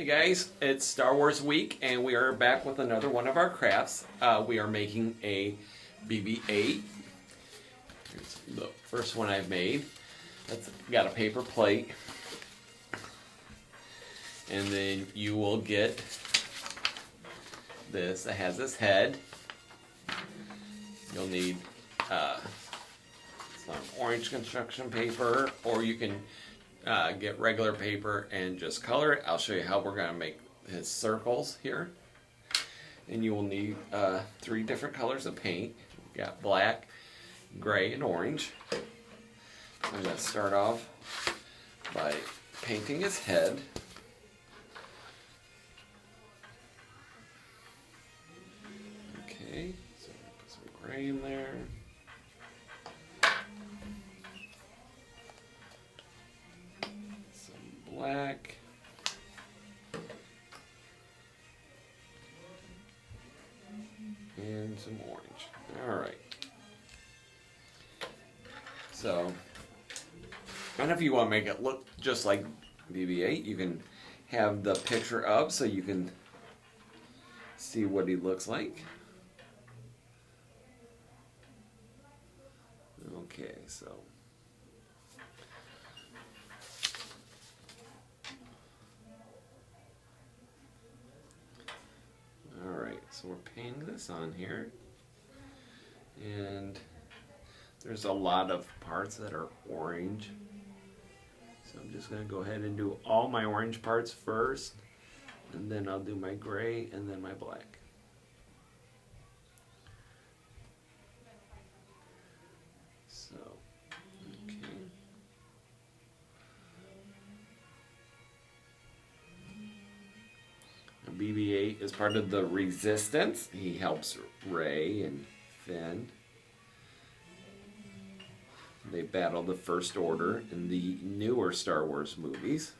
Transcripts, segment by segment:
Hey guys, it's Star Wars week and we are back with another one of our crafts. We are making a BB-8. Here's the first one I've made. It's got a paper plate. And then you will get this. It has this head. You'll need some orange construction paper, or you can get regular paper and just color it. I'll show you how we're going to make his circles here. And you will need 3 different colors of paint. We've got black, gray, and orange. I'm going to start off by painting his head. Okay, so I'm going to put some gray in there. Black, and some orange. Alright. So, and if you want to make it look just like BB-8, you can have the picture up so you can see what he looks like. Okay, so so we're painting this on here, and there's a lot of parts that are orange, so I'm just going to go ahead and do all my orange parts first, and then I'll do my gray and then my black. So, okay. BB-8 is part of the Resistance. He helps Rey and Finn. They battle the First Order in the newer Star Wars movies.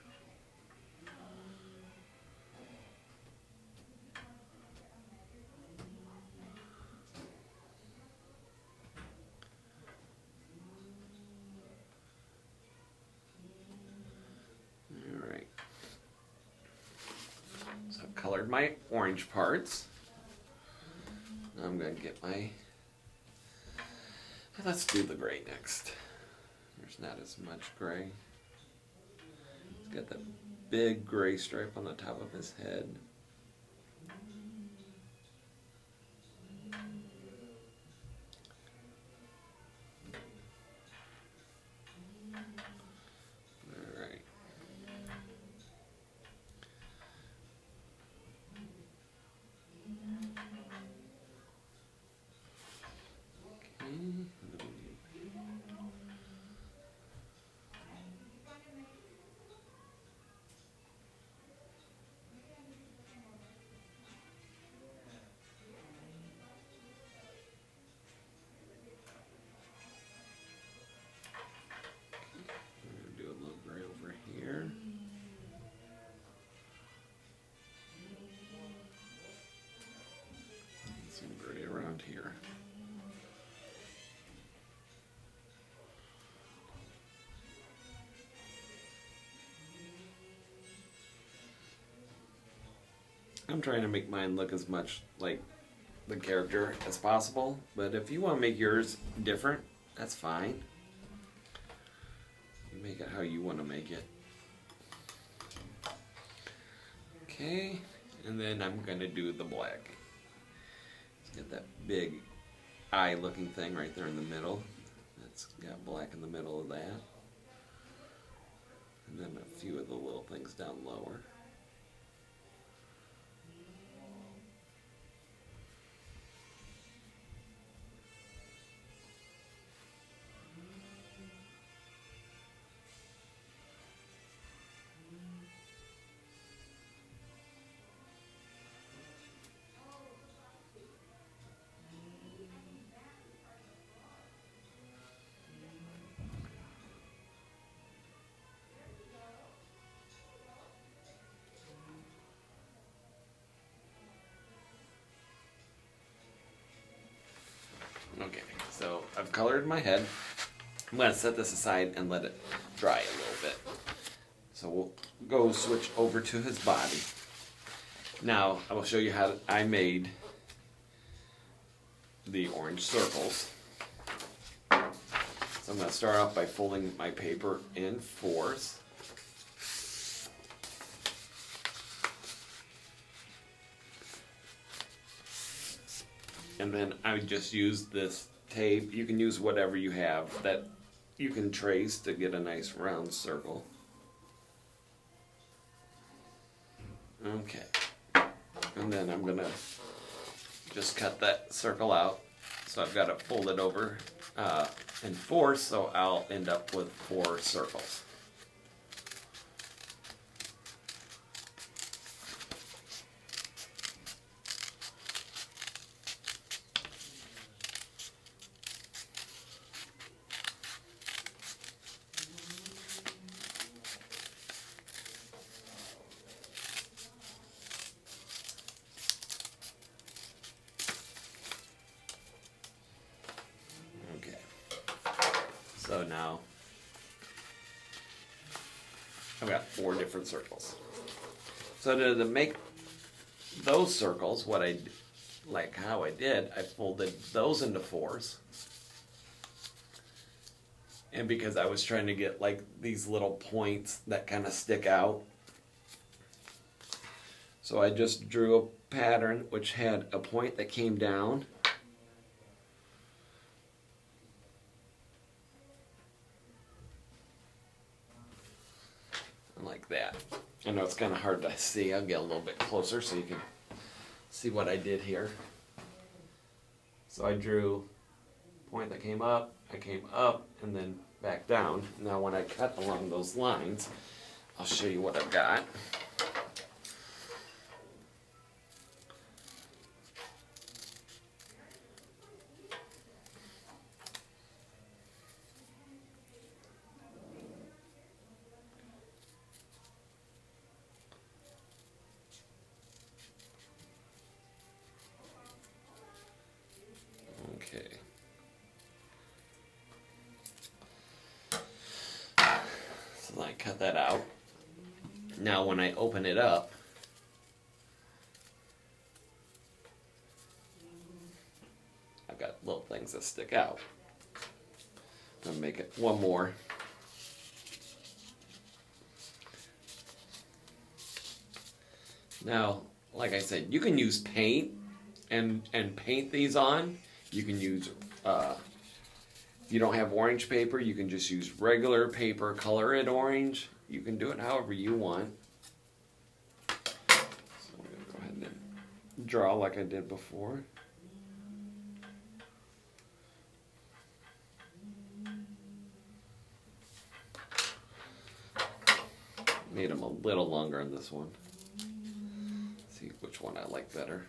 Colored my orange parts. Now I'm going to get my, let's do the gray next. There's not as much gray. He's got that big gray stripe on the top of his head. Do a little gray over here. Some gray around here. I'm trying to make mine look as much like the character as possible, but if you want to make yours different, that's fine. You make it how you want to make it. Okay, and then I'm going to do the black. Let's get that big eye looking thing right there in the middle. That's got black in the middle of that. And then a few of the little things down lower. Okay, so I've colored my head. I'm going to set this aside and let it dry a little bit. So go switch over to his body. Now I will show you how I made the orange circles. So I'm going to start off by folding my paper in fours. And then I would just use this tape. You can use whatever you have that you can trace to get a nice round circle. Okay. And then I'm going to just cut that circle out. So I've got it folded over in four, so I'll end up with 4 circles. So now I've got 4 different circles. So to make those circles, how I did, I folded those into 4s. And because I was trying to get like these little points that kind of stick out, so I just drew a pattern which had a point that came down, like that. I know it's kind of hard to see. I'll get a little bit closer so you can see what I did here. So I drew a point that came up, I came up, and then back down. Now when I cut along those lines, I'll show you what I've got. Okay. So I cut that out. Now when I open it up, I've got little things that stick out. I'm going to make it one more. Now, like I said, you can use paint and paint these on. You can use, if you don't have orange paper, you can just use regular paper, color it orange. You can do it however you want. So I'm going to go ahead and draw like I did before. Made them a little longer on this one. See which one I like better.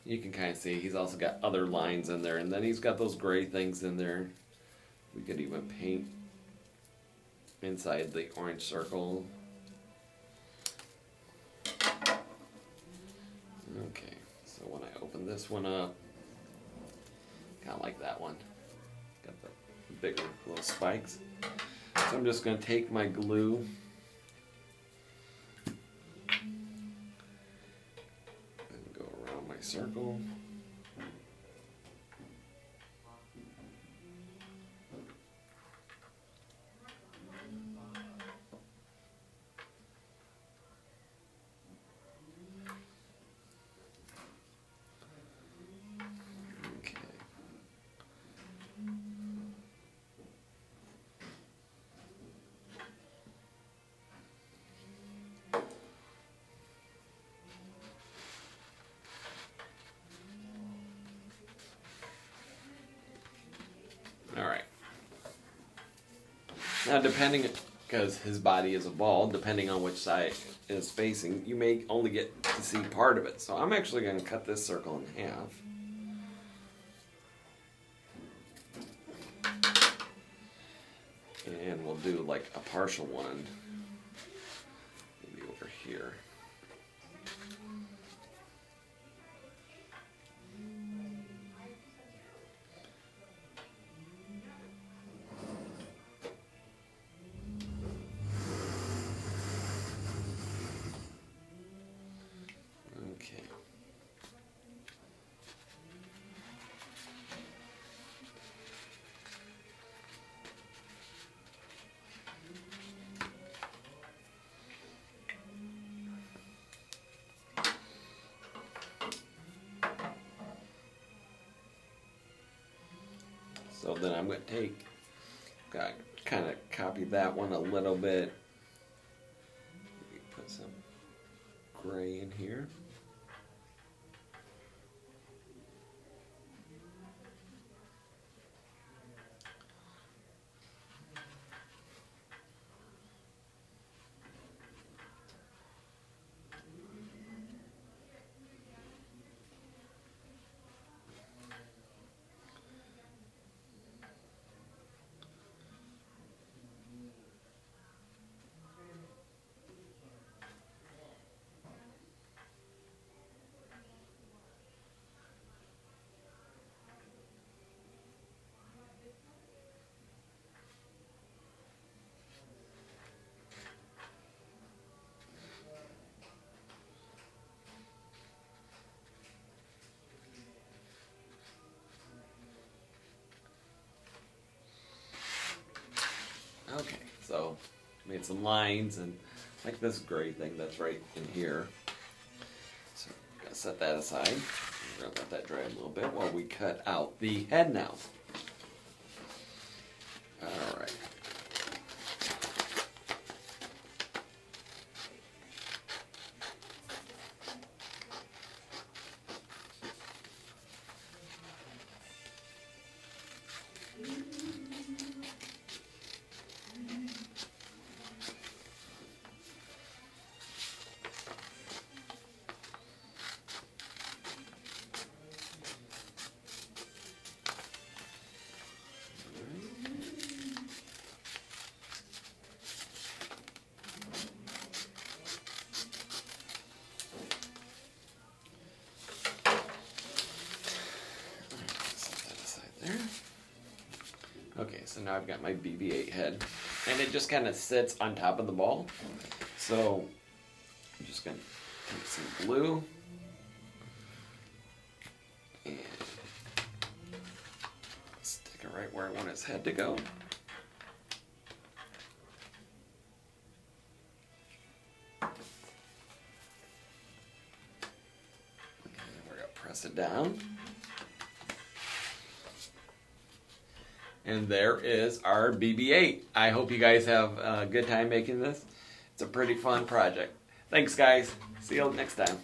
You can kind of see he's also got other lines in there, and then he's got those gray things in there. We could even paint inside the orange circle. Okay, so when I open this one up, kind of like that one. Got the bigger little spikes. So I'm just going to take my glue and go around my circle. Alright. Now depending, because his body is a ball, depending on which side it is facing, you may only get to see part of it. So I'm actually going to cut this circle in half. And we'll do like a partial one, maybe over here. then I'm going to kind of copy that one a little bit. Put some gray in here. Okay, so made some lines and like this gray thing that's right in here. So I'm gonna set that aside. We're gonna let that dry a little bit while we cut out the head now. All right. Okay, so now I've got my BB-8 head, and it just kind of sits on top of the ball. So I'm just going to take some blue and stick it right where I want his head to go. And we're going to press it down. And there is our BB-8. I hope you guys have a good time making this. It's a pretty fun project. Thanks, guys. See you next time.